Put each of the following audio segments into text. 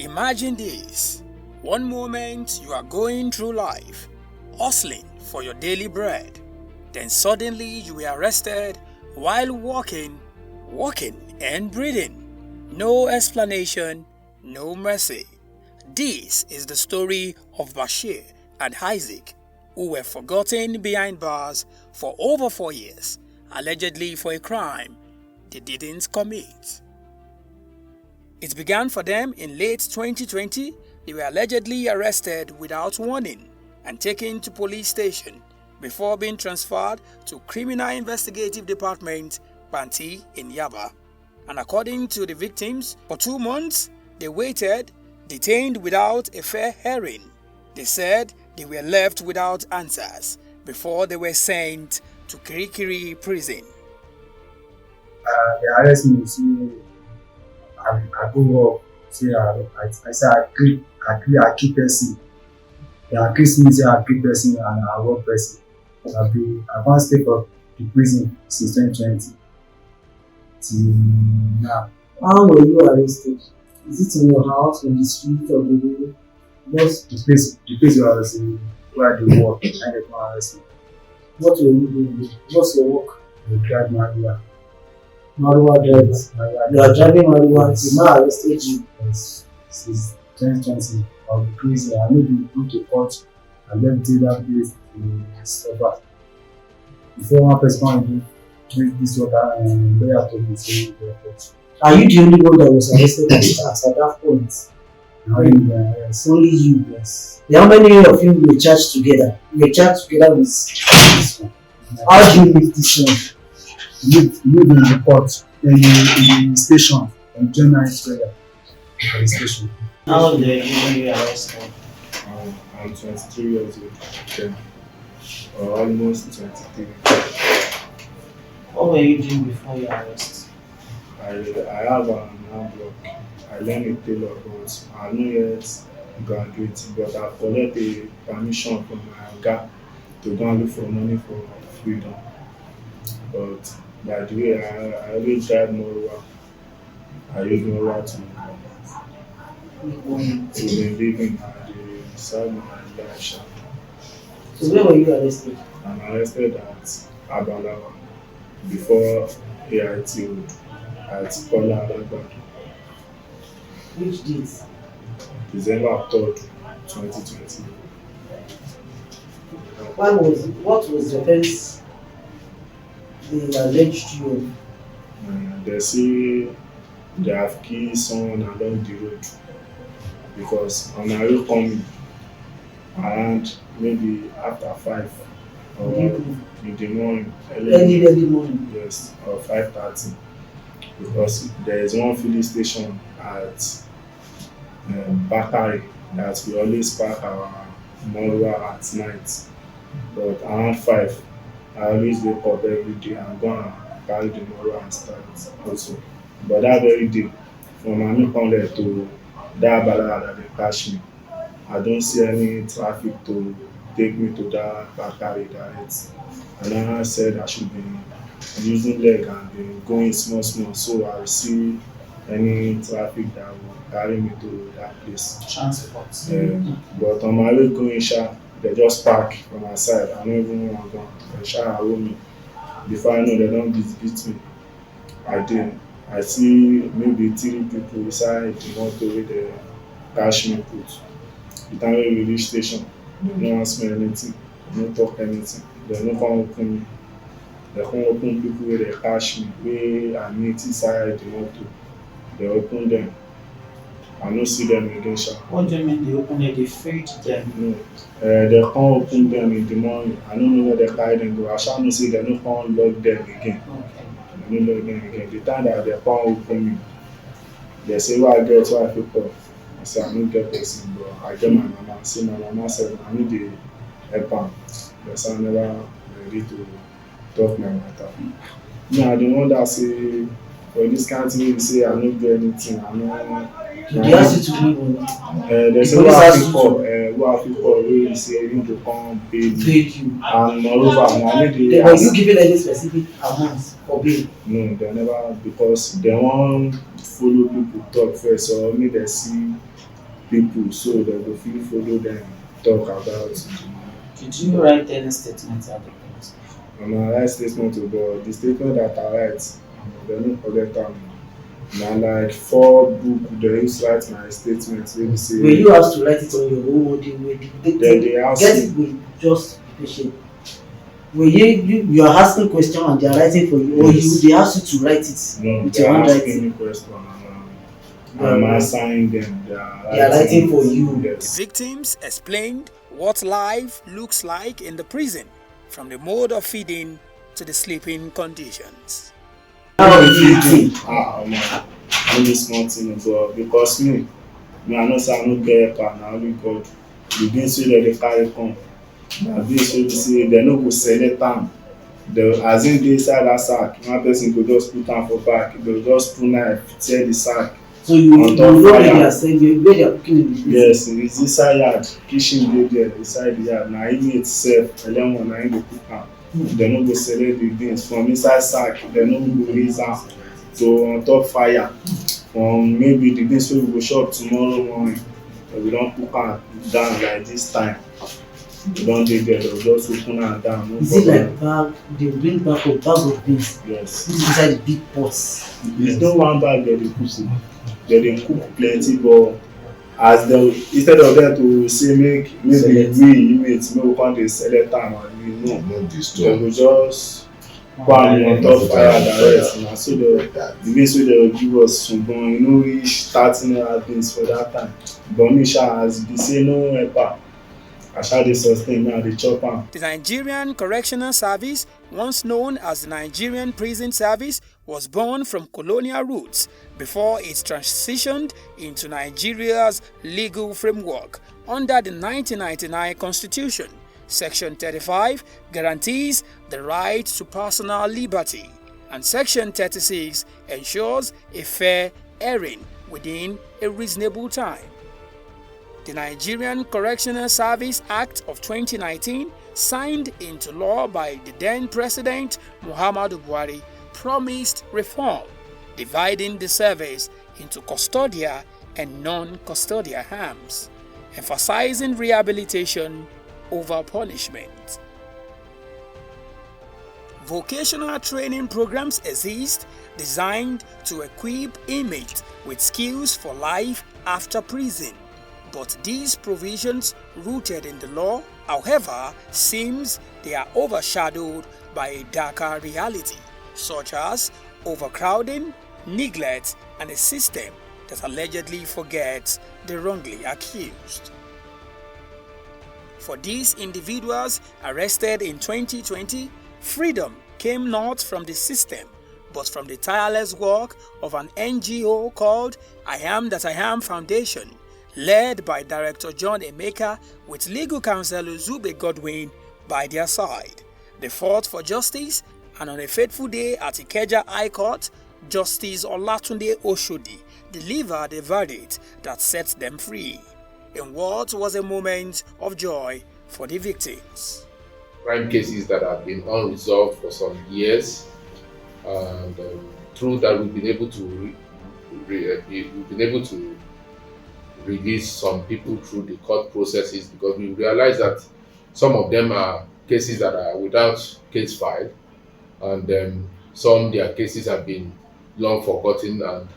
Imagine this. One moment you are going through life, hustling for your daily bread. Then suddenly you were arrested while walking and breathing. No explanation, no mercy. This is the story of Bashir and Isaac, who were forgotten behind bars for over 4 years, allegedly for a crime they didn't commit. It began for them in late 2020. They were allegedly arrested without warning and taken to police station before being transferred to Criminal Investigative Department, Banti in Yaba. And according to the victims, for 2 months they waited, detained without a fair hearing. They said they were left without answers before they were sent to Kirikiri prison. They arrest me, see, I go up, say I say I keep person. They accuse me say I keep person and I work person. I can't stay for the prison since 2020 till now. How were you arrested? Is it in your house, on the street, or the way? Just the place where I was where I do work and they come arrest me. What were you doing? What's your work? They drive marijuana. Marijuana driver. You are driving marijuana. The man arrested you. Yes. Since 2020, I was crazy. I need to go to court and then take that place to stop back. Before one person drink this water and they have to be saying the court. Are you the only one that was arrested at that point? No, yes. Only you. Yes. How many of you were charged together? You were charged together with this one. How do you make this one? Live in the court, in the station, in January Square, at the station. How old were you when you were arrested? I'm 23 years old, then, or almost 23. What were you doing before your arrest? I have an handwork. I learned a tailor, but I'm not yet graduating, but I've collected a permission from my oga to go and look for money for freedom. But by the way, I always drive more. I use more to be living at the side of my life. So where were you arrested? I'm arrested at Abalawa before AIT Road at Kola Alagbado. Which date? December 3rd, 2020. What was the offense they alleged you of? They say they have killed someone along the road because on a road coming around maybe after 5 or in the morning, early morning. Yes, or 5:30, because there is one filling station at Bakari that we always park our Morua at night, but around 5 I always wake up every day and go and carry the Morua and start also. But that very day, from Amikonle to that Balada that they catch me, I don't see any traffic to take me to that Bakari direct. And I said I should be using leg and be going small, so I will see any traffic that will carry me to that place. Transport. But on my way going they just park from my side. I don't even want to go. They hold me. Before I know, they don't beat me. I see maybe 3 people inside the motor with the cash me put. The time we reach station, they don't ask me anything, they don't talk anything, they don't come open me. They come open people with the cash me, where I meet inside the motor. They open them. I don't see them again. What do you mean they open it? They freed them? No. They can't open them in the morning. I don't know where they carry them go. I shall not say they don't come lock them again. Okay. They don't lock them again. The time that they can't open me, they say, "Why get why people?" I say, "I don't get person, but I get my mama." Say my mama said, "I need the help am." They say, "I never ready to talk my matter." Me, I don't want that say for this kind of thing. You say I don't get anything. I know. They ask you to leave money. They say, who have people really say you need to come pay me. Paid you. And moreover, I need Were you given any specific amounts for bail? No, they never, because they want follow people talk first, so only they see people so they go fit follow them talk about it. Did you write any statement at the police station? And I write statement to but the statement that I write dem no collect am. Na like 4 book dem use write my statement wey be Were say you asked to write it on your own or they ask get me. it with just patient? Were you are asking question and they are writing for you, or Yes. they ask you to write it No, with they your are asking handwriting? me question and I'm answering them. They are writing for you. Yes. Victims explained what life looks like in the prison, from the mode of feeding to the sleeping conditions. How did you think? No be small thing but because me I know say I no get helper na only God. The beans wey dem dey carry come na beans wey be say dem no go select am. As im dey inside that sack, one person go just put am for back, dem go just put knife tear the sack. So you On know top where they fire. are saying where they are cooking in the prison? Yes, it's inside yard, kitchen dey there inside the yard. Na inmate sef eleven na im go cook am. Dem no go select the beans from inside sack, dem no go raise am to on top fire. Maybe the beans wey we go chop tomorrow morning, we don cook am down like this time. We don dey there, dem go just open am down. No Is it problem. like bag? They bring bag of beans. Yes. Put it inside the big pots. It's no one bag dem dey cook o. Dem dey cook plenty but as dem instead of dem to say make maybe we inmates make we come dey select am and we know dem go just put am on top fire direct na so the beans wey dem go give us sugbon e no reach 30 naira beans for that time but me sha as e be say no helper I sha dey sustain me I dey chop am. The Nigerian Correctional Service, once known as the Nigerian Prison Service, was born from colonial roots before it transitioned into Nigeria's legal framework under the 1999 Constitution. Section 35 guarantees the right to personal liberty, and Section 36 ensures a fair hearing within a reasonable time. The Nigerian Correctional Service Act of 2019, signed into law by the then President Muhammadu Buhari, promised reform, dividing the service into custodial and non-custodial arms, emphasizing rehabilitation over punishment. Vocational training programs exist designed to equip inmates with skills for life after prison. But these provisions, rooted in the law, however, seems they are overshadowed by a darker reality, such as overcrowding, neglect, and a system that allegedly forgets the wrongly accused. For these individuals arrested in 2020, freedom came not from the system, but from the tireless work of an NGO called I Am That I Am Foundation, led by Director John Emeka with legal counsel Uzube Godwin by their side. They fought for justice, and on a fateful day at Ikeja High Court, Justice Olatunde Oshodi delivered a verdict that set them free, in what was a moment of joy for the victims. Crime cases that have been unresolved for some years, and through that we've been able to release some people through the court processes, because we realize that some of them are cases that are without case file, and some their cases have been long forgotten, and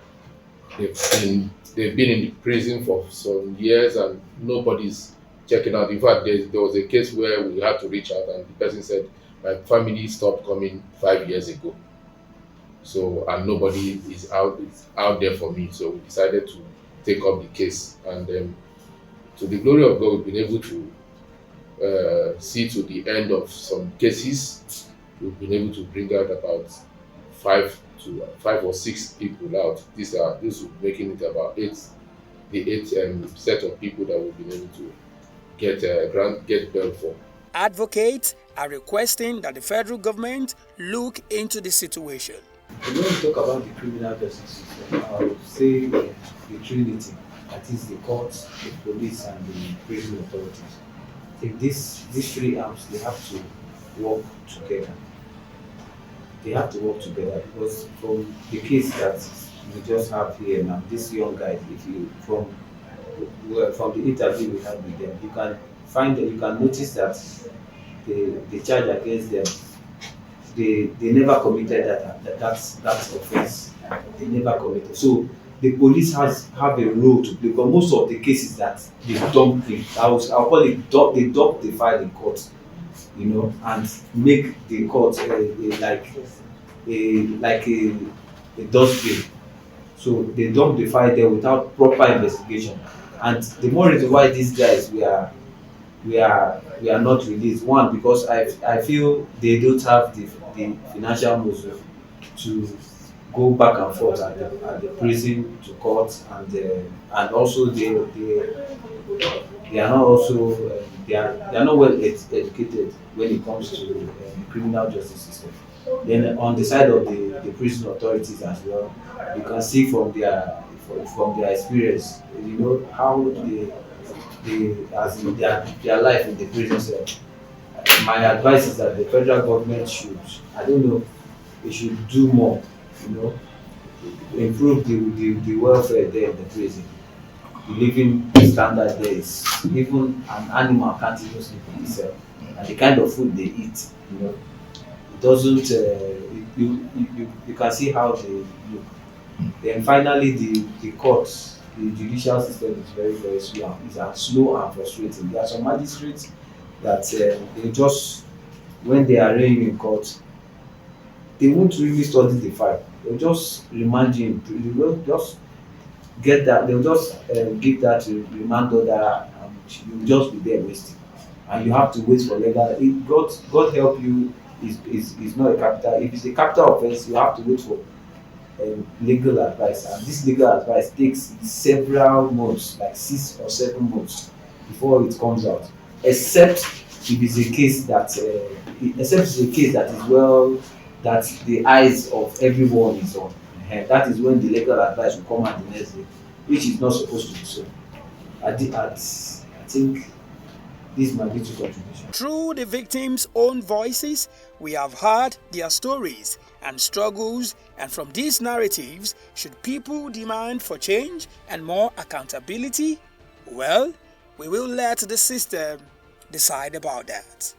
they've been in the prison for some years and nobody's checking out. In fact, there was a case where we had to reach out and the person said, my family stopped coming 5 years ago. So, and nobody is out there for me. So we decided to take up the case, and to the glory of God, we've been able to see to the end of some cases. We've been able to bring out about 5 or 6 people out. This is making it about the eight set of people that we've been able to get bail for. Advocates are requesting that the federal government look into the situation. When we talk about the criminal justice system, I would say the Trinity, that is the courts, the police, and the prison authorities. I think these 3 arms, they have to work together. They have to work together, because from the case that we just have here now, this young guy, from well, from the interview we had with them, you can you can notice that the charge against them, they never committed that offense. They never committed. So the police have a role to play, because most of the cases that they dump the, I'll call it they dump the file in court, and make the court a dustbin. So they dump the file there without proper investigation. And the more reason why these guys we are not released. One, because I feel they don't have the financial muscle to go back and forth at the prison to court, and also they are not also they are not well educated when it comes to the criminal justice system. Then on the side of the prison authorities as well, you can see from their experience, how as in their life in the prison cell. My advice is that the federal government should, I don't know, they should do more, improve the welfare there in the prison. The living standard there is, even an animal can't even sleep in the cell, and the kind of food they eat, it doesn't. You can see how they look. Then finally, the courts, the judicial system is very very slow. It's slow and frustrating. There are some magistrates that they just, when they are arraigned in court, they won't really study the file. They'll just remand you. They will just get that. They'll just give that remand order, and you'll just be there wasting. And you have to wait for legal. God help you, is not a capital. If it's a capital offense, you have to wait for legal advice, and this legal advice takes several months, like 6 or 7 months, before it comes out. Except if it's a case that is well, that the eyes of everyone is on. That is when the legal advice will come out the next day, which is not supposed to be so. I think this might be two contributions. Through the victims' own voices, we have heard their stories and struggles, and from these narratives, should people demand for change and more accountability? Well, we will let the system decide about that.